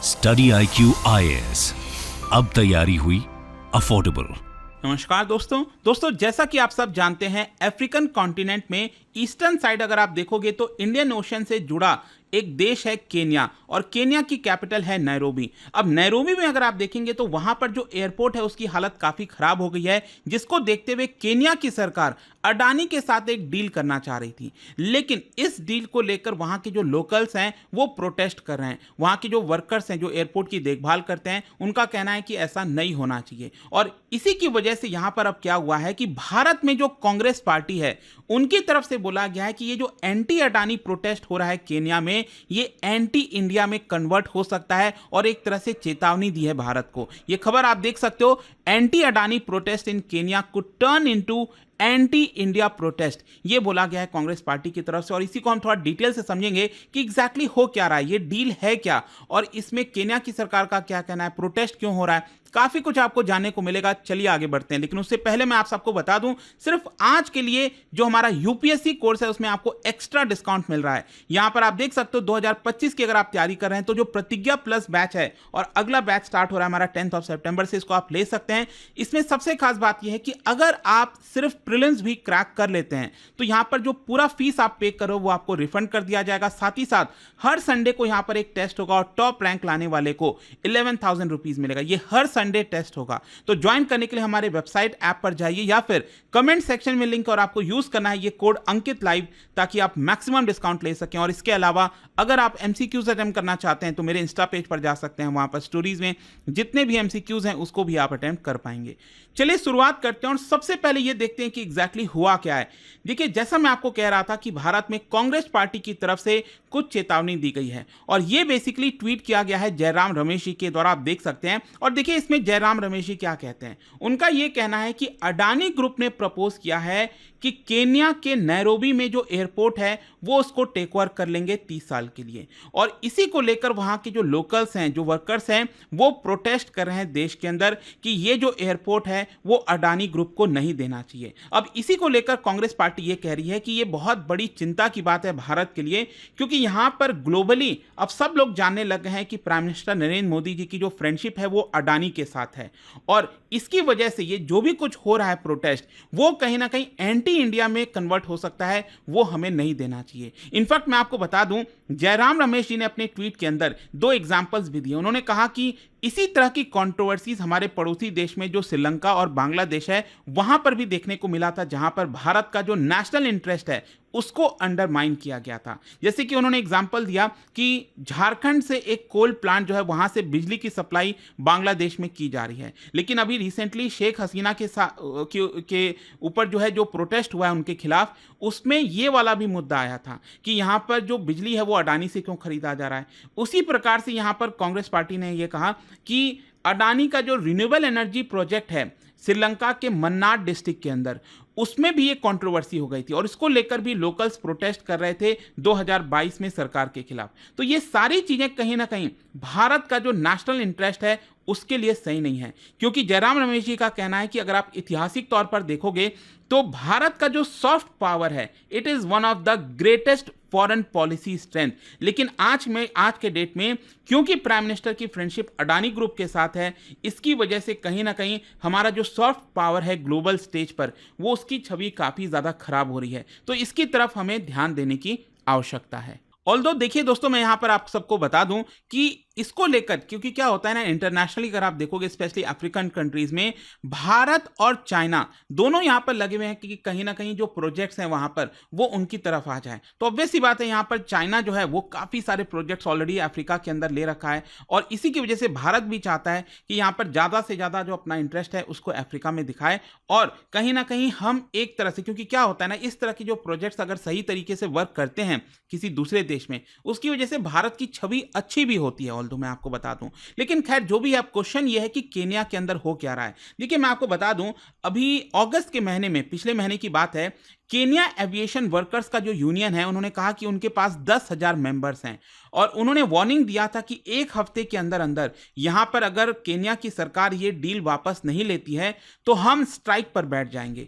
Study IQ IAS, अब तैयारी हुई अफोर्डेबल। नमस्कार दोस्तों जैसा कि आप सब जानते हैं, अफ्रीकन कॉन्टिनेंट में ईस्टर्न साइड अगर आप देखोगे तो इंडियन ओशन से जुड़ा एक देश है केन्या, और केन्या की कैपिटल है नैरोबी। अब नैरोबी में अगर आप देखेंगे तो वहां पर जो एयरपोर्ट है उसकी हालत काफी खराब हो गई है, जिसको देखते हुए केन्या की सरकार अडानी के साथ एक डील करना चाह रही थी। लेकिन इस डील को लेकर वहां के जो लोकल्स हैं वो प्रोटेस्ट कर रहे हैं। वहां के जो वर्कर्स हैं जो एयरपोर्ट की देखभाल करते हैं, उनका कहना है कि ऐसा नहीं होना चाहिए। और इसी की वजह से यहां पर अब क्या हुआ है कि भारत में जो कांग्रेस पार्टी है उनकी तरफ से बोला गया है कि ये जो एंटी अडानी प्रोटेस्ट हो रहा है केन्या में, ये एंटी इंडिया में कन्वर्ट हो सकता है, और एक तरह से चेतावनी दी है भारत को। ये खबर आप देख सकते हो, anti Adani protest in Kenya could turn into anti India protest, ये बोला गया है कांग्रेस पार्टी की तरफ से। और इसी को हम थोड़ा डिटेल से समझेंगे कि एग्जैक्टली हो क्या रहा है, ये डील है क्या, और इसमें केन्या की सरकार का क्या कहना है, प्रोटेस्ट क्यों हो रहा है, काफी कुछ आपको जानने को मिलेगा। चलिए आगे बढ़ते हैं, लेकिन उससे पहले मैं आप सबको बता दूं, सिर्फ आज के लिए जो हमारा यूपीएससी कोर्स है उसमें आपको एक्स्ट्रा डिस्काउंट मिल रहा है। यहां पर आप देख सकते हो 2025 की अगर आप तैयारी कर रहे हैं तो जो प्रतिज्ञा प्लस बैच है, और अगला बैच स्टार्ट हो रहा है हमारा 10 सितंबर से, इसको आप ले सकते हैं। इसमें सबसे खास बात यह है कि अगर आप सिर्फ प्रीलिम्स भी क्रैक कर लेते हैं तो यहां पर जो पूरा फीस आप पे करो वो आपको रिफंड कर दिया जाएगा। साथ ही साथ हर संडे को यहां पर एक टेस्ट होगा, और टॉप रैंक लाने वाले को 11,000 रुपीज मिलेगा। ये हर संडे टेस्ट होगा। तो ज्वाइन करने के लिए हमारे वेबसाइट ऐप पर जाइए, या फिर कमेंट सेक्शन में लिंक, और आपको यूज करना है ये कोड अंकित लाइव, ताकि आप मैक्सिमम डिस्काउंट ले सकें। और इसके अलावा अगर आप एमसीक्यूज अटेम्प्ट करना चाहते हैं तो मेरे इंस्टा पेज पर जा सकते हैं, वहां पर स्टोरीज में जितने भी एमसीक्यूज हैं उसको भी आप अटेम्प्ट कर पाएंगे। चलिए शुरुआत करते हैं, और सबसे पहले ये देखते हैं कि एग्जैक्टली हुआ क्या है। देखिए, जैसा मैं आपको कह रहा था कि भारत में कांग्रेस पार्टी की तरफ से कुछ चेतावनी दी गई है, और ये बेसिकली ट्वीट किया गया है जयराम रमेश जी के द्वारा, आप देख सकते हैं। और देखिए इसमें जयराम रमेश जी क्या कहते हैं। उनका यह कहना है कि अडानी ग्रुप ने प्रपोज किया है कि केन्या के नैरोबी में जो एयरपोर्ट है वो उसको टेक ओवर कर लेंगे 30 साल के लिए, और इसी को लेकर वहां के जो लोकल्स हैं, जो वर्कर्स हैं, वो प्रोटेस्ट कर रहे हैं देश के अंदर कि ये जो एयरपोर्ट है वो अडानी ग्रुप को नहीं देना चाहिए। अब इसी को लेकर कांग्रेस पार्टी ये कह रही है कि ये बहुत बड़ी चिंता की बात है भारत के लिए, क्योंकि यहां पर ग्लोबली अब सब लोग जानने लग गए हैं कि प्राइम मिनिस्टर नरेंद्र मोदी जी की जो फ्रेंडशिप है वो अडानी के साथ है, और इसकी वजह से ये जो भी कुछ हो रहा है प्रोटेस्ट, वो कहीं ना कहीं एंटी इंडिया में कन्वर्ट हो सकता है, वो हमें नहीं देना चाहिए। इनफैक्ट मैं आपको बता दूं, जयराम रमेश जी ने अपने ट्वीट के अंदर 2 एग्जांपल्स भी दिए। उन्होंने कहा कि इसी तरह की कंट्रोवर्सीज हमारे पड़ोसी देश में जो श्रीलंका और बांग्लादेश है वहां पर भी देखने को मिला था, जहां पर भारत का जो नेशनल इंटरेस्ट है उसको अंडरमाइन किया गया था। जैसे कि उन्होंने एग्जांपल दिया कि झारखंड से एक कोल प्लांट जो है वहां से बिजली की सप्लाई बांग्लादेश में की जा रही है, लेकिन अभी रिसेंटली शेख हसीना के ऊपर जो है जो प्रोटेस्ट हुआ है उनके खिलाफ, उसमें ये वाला भी मुद्दा आया था कि यहां पर जो बिजली है वो अडानी से क्यों खरीदा जा रहा है। उसी प्रकार से यहां पर कांग्रेस पार्टी ने यह कहा कि अडानी का जो रिन्यूएबल एनर्जी प्रोजेक्ट है श्रीलंका के मन्नार डिस्ट्रिक्ट के अंदर, उसमें भी एक कंट्रोवर्सी हो गई थी, और इसको लेकर भी लोकल्स प्रोटेस्ट कर रहे थे 2022 में सरकार के खिलाफ। तो ये सारी चीजें कहीं ना कहीं भारत का जो नेशनल इंटरेस्ट है उसके लिए सही नहीं है, क्योंकि जयराम रमेश जी का कहना है कि अगर आप ऐतिहासिक तौर पर देखोगे तो भारत का जो सॉफ्ट पावर है, it is one of the greatest foreign policy strength. लेकिन आज के डेट में क्योंकि प्राइम मिनिस्टर की फ्रेंडशिप अडानी ग्रुप के साथ है, इसकी वजह से कहीं ना कहीं हमारा जो सॉफ्ट पावर है ग्लोबल स्टेज पर, वो उसकी छवि काफी ज्यादा खराब हो रही है। तो इसकी तरफ हमें ध्यान देने की आवश्यकता है। ऑल्दो देखिए दोस्तों, मैं यहां पर आप सबको बता दूं कि इसको लेकर, क्योंकि क्या होता है ना, इंटरनेशनली अगर आप देखोगे स्पेशली अफ्रीकन कंट्रीज में, भारत और चाइना दोनों यहां पर लगे हुए हैं कि कहीं ना कहीं जो प्रोजेक्ट्स हैं वहां पर वो उनकी तरफ आ जाए। तो ऑब्वियस सी बात है, यहां पर चाइना जो है वो काफी सारे प्रोजेक्ट्स ऑलरेडी अफ्रीका के अंदर ले रखा है, और इसी की वजह से भारत भी चाहता है कि यहां पर ज्यादा से ज्यादा जो अपना इंटरेस्ट है उसको अफ्रीका में दिखाए, और कहीं ना कहीं हम एक तरह से, क्योंकि क्या होता है ना, इस तरह की जो प्रोजेक्ट्स अगर सही तरीके से वर्क करते हैं किसी दूसरे देश में, उसकी वजह से भारत की छवि अच्छी भी होती है, ऑल्दो मैं आपको बता दूं। लेकिन खैर जो भी है, क्वेश्चन ये है कि केन्या के अंदर हो क्या रहा है। देखिए मैं आपको बता दूं, अभी अगस्त के महीने में, पिछले महीने की बात है, केन्या एविएशन वर्कर्स का जो यूनियन है, उन्होंने कहा कि उनके पास 10,000 मेंबर्स हैं, और उन्होंने वार्निंग दिया था कि एक हफ्ते के अंदर अंदर यहां पर अगर केन्या की सरकार ये डील वापस नहीं लेती है तो हम स्ट्राइक पर बैठ जाएंगे,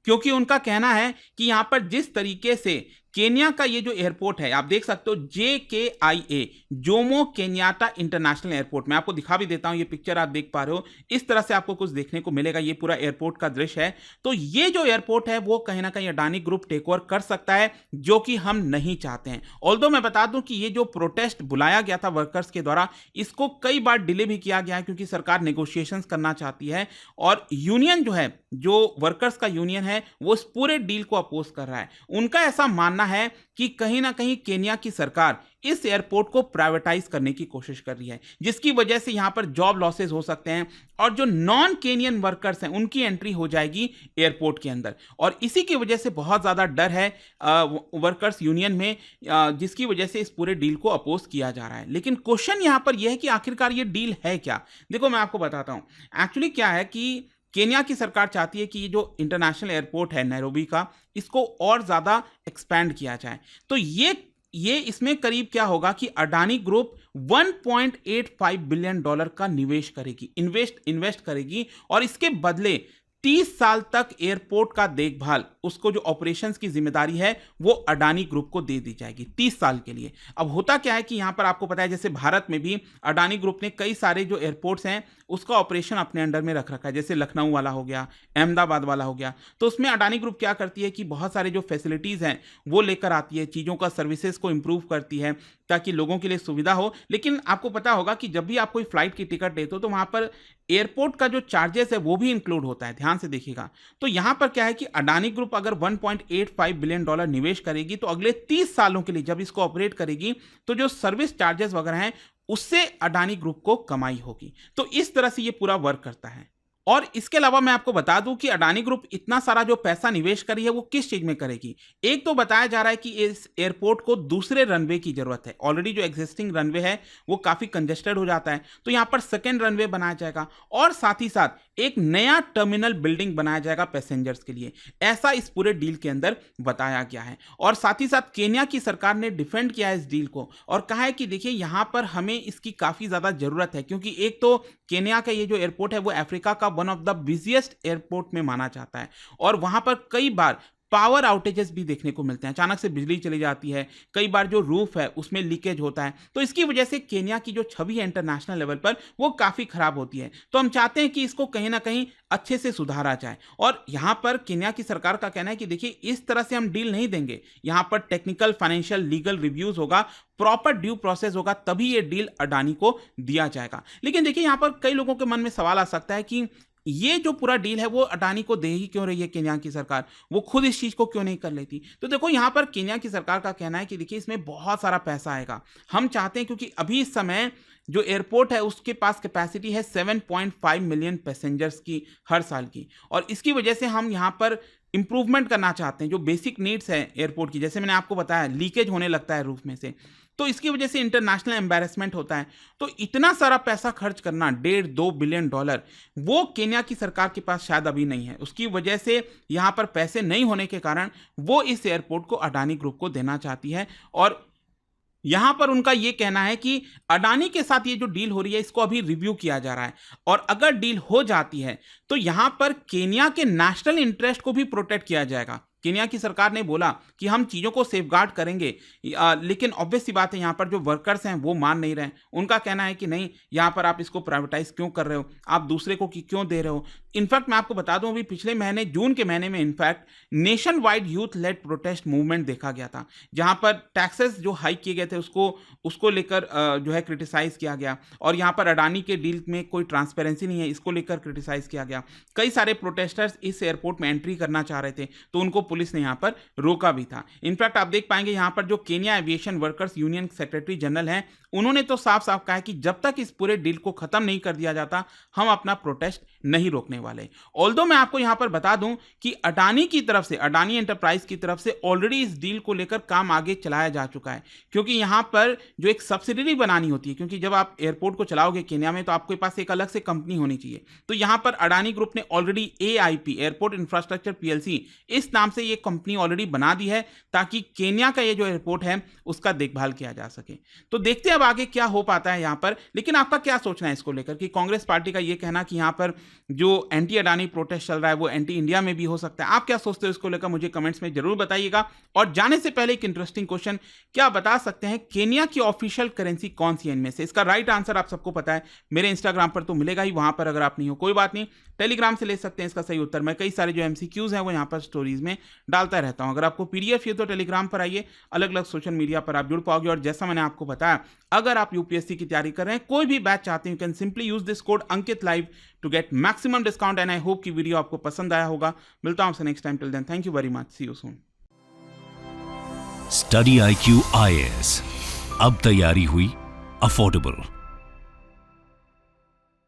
क्योंकि उनका कहना है कि यहां पर जिस तरीके से केन्या का ये जो एयरपोर्ट है, आप देख सकते हो JKIA, Jomo Kenyatta international airport. मैं आपको दिखा भी देता हूं, ये पिक्चर आप देख पा रहे हो, इस तरह से आपको कुछ देखने को मिलेगा। ये पूरा एयरपोर्ट का दृश्य है। तो ये जो एयरपोर्ट है वो कहीं ना कहीं अडानी ग्रुप टेक ओवर कर सकता है, जो कि हम नहीं चाहते हैं। ऑल्दो मैं बता दूं कि ये जो प्रोटेस्ट बुलाया गया था वर्कर्स के द्वारा, इसको कई बार डिले भी किया गया है, क्योंकि सरकार नेगोशिएशंस करना चाहती है और यूनियन जो है, जो वर्कर्स का यूनियन है, वो इस पूरे डील को अपोज कर रहा है। उनका ऐसा मानना है कि कहीं ना कहीं केन्या की सरकार इस एयरपोर्ट को प्राइवेटाइज करने की कोशिश कर रही है, जिसकी वजह से यहां पर जॉब लॉसेस हो सकते हैं और जो नॉन केनियन वर्कर्स हैं उनकी एंट्री हो जाएगी एयरपोर्ट के अंदर। और इसी की वजह से बहुत ज्यादा डर है वर्कर्स यूनियन में, जिसकी वजह से इस पूरे डील को अपोज किया जा रहा है। लेकिन क्वेश्चन यहां पर यह है कि आखिरकार ये डील है क्या। देखो मैं आपको बताता हूं, एक्चुअली क्या है कि केन्या की सरकार चाहती है कि ये जो इंटरनेशनल एयरपोर्ट है नैरोबी का, इसको और ज्यादा एक्सपैंड किया जाए। तो ये इसमें करीब क्या होगा कि अडानी ग्रुप 1.85 बिलियन डॉलर का निवेश करेगी, इन्वेस्ट करेगी, और इसके बदले 30 साल तक एयरपोर्ट का देखभाल, उसको जो ऑपरेशंस की जिम्मेदारी है वो अडानी ग्रुप को दे दी जाएगी 30 साल के लिए। अब होता क्या है कि यहां पर आपको पता है, जैसे भारत में भी अडानी ग्रुप ने कई सारे जो एयरपोर्ट्स हैं उसका ऑपरेशन अपने अंडर में रख रखा है, जैसे लखनऊ वाला हो गया, अहमदाबाद वाला हो गया। तो उसमें अडानी ग्रुप क्या करती है कि बहुत सारे जो फैसिलिटीज हैं वो लेकर आती है, चीज़ों का सर्विसेज को इंप्रूव करती है ताकि लोगों के लिए सुविधा हो। लेकिन आपको पता होगा कि जब भी आप कोई फ्लाइट की टिकट लेते हो तो वहां पर एयरपोर्ट का जो चार्जेस है वो भी इंक्लूड होता है, ध्यान से देखिएगा। तो यहां पर क्या है कि अडानी ग्रुप अगर 1.85 बिलियन डॉलर निवेश करेगी तो अगले 30 सालों के लिए जब इसको ऑपरेट करेगी तो जो सर्विस चार्जेस वगैरह हैं उससे अडानी ग्रुप को कमाई होगी। तो इस तरह से ये पूरा वर्क करता है। और इसके अलावा मैं आपको बता दूं कि अडानी ग्रुप इतना सारा जो पैसा निवेश करी है वो किस चीज में करेगी। एक तो बताया जा रहा है कि इस एयरपोर्ट को दूसरे रनवे की जरूरत है। ऑलरेडी जो एग्जिस्टिंग रनवे है वो काफी कंजेस्टेड हो जाता है, तो यहां पर सेकेंड रनवे बनाया जाएगा और साथ ही साथ एक नया टर्मिनल बिल्डिंग बनाया जाएगा पैसेंजर्स के लिए, ऐसा इस पूरे डील के अंदर बताया गया है। और साथ ही साथ केन्या की सरकार ने डिफेंड किया है इस डील को और कहा है कि देखिए यहां पर हमें इसकी काफी ज्यादा जरूरत है, क्योंकि एक तो केन्या का ये जो एयरपोर्ट है वो अफ्रीका का one of the busiest airport में माना जाता है और वहां पर कई बार पावर आउटेजेस भी देखने को मिलते हैं, अचानक से बिजली चली जाती है, कई बार जो रूफ है उसमें लीकेज होता है। तो इसकी वजह से केन्या की जो छवि है इंटरनेशनल लेवल पर वो काफी खराब होती है। तो हम चाहते हैं कि इसको कहीं ना कहीं अच्छे से सुधारा जाए। और यहां पर केन्या की सरकार का कहना है कि देखिए इस तरह से हम डील नहीं देंगे, यहां पर टेक्निकल, फाइनेंशियल, लीगल रिव्यूज होगा, प्रॉपर ड्यू प्रोसेस होगा, तभी ये डील अडानी को दिया जाएगा। लेकिन देखिए यहां पर कई लोगों के मन में सवाल आ सकता है कि ये जो पूरा डील है वो अडानी को दे ही क्यों रही है केन्या की सरकार, वो खुद इस चीज को क्यों नहीं कर लेती। तो देखो यहां पर केन्या की सरकार का कहना है कि देखिए इसमें बहुत सारा पैसा आएगा, हम चाहते हैं, क्योंकि अभी इस समय जो एयरपोर्ट है उसके पास कैपेसिटी है 7.5 मिलियन पैसेंजर्स की हर साल की, और इसकी वजह से हम यहां पर इंप्रूवमेंट करना चाहते हैं जो बेसिक नीड्स है एयरपोर्ट की। जैसे मैंने आपको बताया लीकेज होने लगता है रूफ में से, तो इसकी वजह से इंटरनेशनल एम्बैरेसमेंट होता है। तो इतना सारा पैसा खर्च करना, 1.5-2 बिलियन डॉलर, वो केन्या की सरकार के पास शायद अभी नहीं है। उसकी वजह से यहां पर पैसे नहीं होने के कारण वो इस एयरपोर्ट को अडानी ग्रुप को देना चाहती है। और यहां पर उनका यह कहना है कि अडानी के साथ ये जो डील हो रही है इसको अभी रिव्यू किया जा रहा है, और अगर डील हो जाती है तो यहां पर केन्या के नेशनल इंटरेस्ट को भी प्रोटेक्ट किया जाएगा। केन्या की सरकार ने बोला कि हम चीज़ों को सेफगार्ड करेंगे, लेकिन ऑब्वियस सी बात है यहाँ पर जो वर्कर्स हैं वो मान नहीं रहे। उनका कहना है कि नहीं, यहाँ पर आप इसको प्राइवेटाइज क्यों कर रहे हो, आप दूसरे को क्यों दे रहे हो। इनफैक्ट मैं आपको बता दूं, अभी पिछले महीने जून के महीने में in fact nationwide youth led protest movement देखा गया था, जहां पर टैक्सेस जो हाइक किए गए थे उसको लेकर जो है क्रिटिसाइज किया गया, और यहाँ पर अडानी के डील में कोई ट्रांसपेरेंसी नहीं है इसको लेकर क्रिटिसाइज किया गया। कई सारे प्रोटेस्टर्स इस एयरपोर्ट में एंट्री करना चाह रहे थे तो उनको पुलिस ने यहाँ पर रोका भी था। इनफैक्ट आप देख पाएंगे यहाँ पर जो Kenya aviation workers union secretary general हैं, उन्होंने तो साफ साफ कहा है कि जब तक इस पूरे डील को खत्म नहीं कर दिया जाता हम अपना प्रोटेस्ट नहीं रोकने वाले। ऑल्दो मैं आपको यहां पर बता दूं कि अडानी की तरफ से, अडानी एंटरप्राइज की तरफ से ऑलरेडी इस डील को लेकर काम आगे चलाया जा चुका है, क्योंकि यहां पर जो एक सब्सिडरी बनानी होती है, क्योंकि जब आप एयरपोर्ट को चलाओगे केन्या में तो आपके पास एक अलग से कंपनी होनी चाहिए। तो यहां पर अडानी ग्रुप ने already AIP, airport infrastructure PLC, इस नाम से ये कंपनी ऑलरेडी बना दी है ताकि केन्या का ये जो एयरपोर्ट है उसका देखभाल किया जा सके। तो देखते हैं अब आगे क्या हो पाता है यहाँ पर। लेकिन आपका क्या सोचना है इसको लेकर कि कांग्रेस पार्टी का ये कहना कि यहाँ पर जो एंटी अडानी प्रोटेस्ट चल रहा है वो एंटी इंडिया में भी हो सकता है, आप क्या सोचते हो इसको लेकर मुझे कमेंट्स में जरूर बताइएगा। और जाने से पहले एक इंटरेस्टिंग क्वेश्चन, क्या बता सकते हैं केन्या की ऑफिशियल करेंसी कौन सी है इनमें से? इसका राइट आंसर आप सबको पता है, मेरे इंस्टाग्राम पर तो मिलेगा ही, वहां पर अगर आप नहीं हो कोई बात नहीं, टेलीग्राम से ले सकते हैं इसका सही उत्तर। मैं कई सारे जो एमसीक्यूज हैं वो यहाँ पर स्टोरीज में डालता रहता हूं। अगर आपको पीडीएफ चाहिए तो टेलीग्राम पर आइए, अलग अलग सोशल मीडिया पर आप जुड़ पाओगे। और जैसा मैंने आपको बताया, अगर आप यूपीएससी की तैयारी कर रहे हैं, कोई भी बैच चाहते हैं, you can simply use this code Ankit live to get maximum discount. And I hope कि वीडियो आपको पसंद आया होगा। मिलता हूं आपसे next time, till then thank you very much, see you soon. Study IQ IAS, अब तैयारी हुई अफोर्डेबल।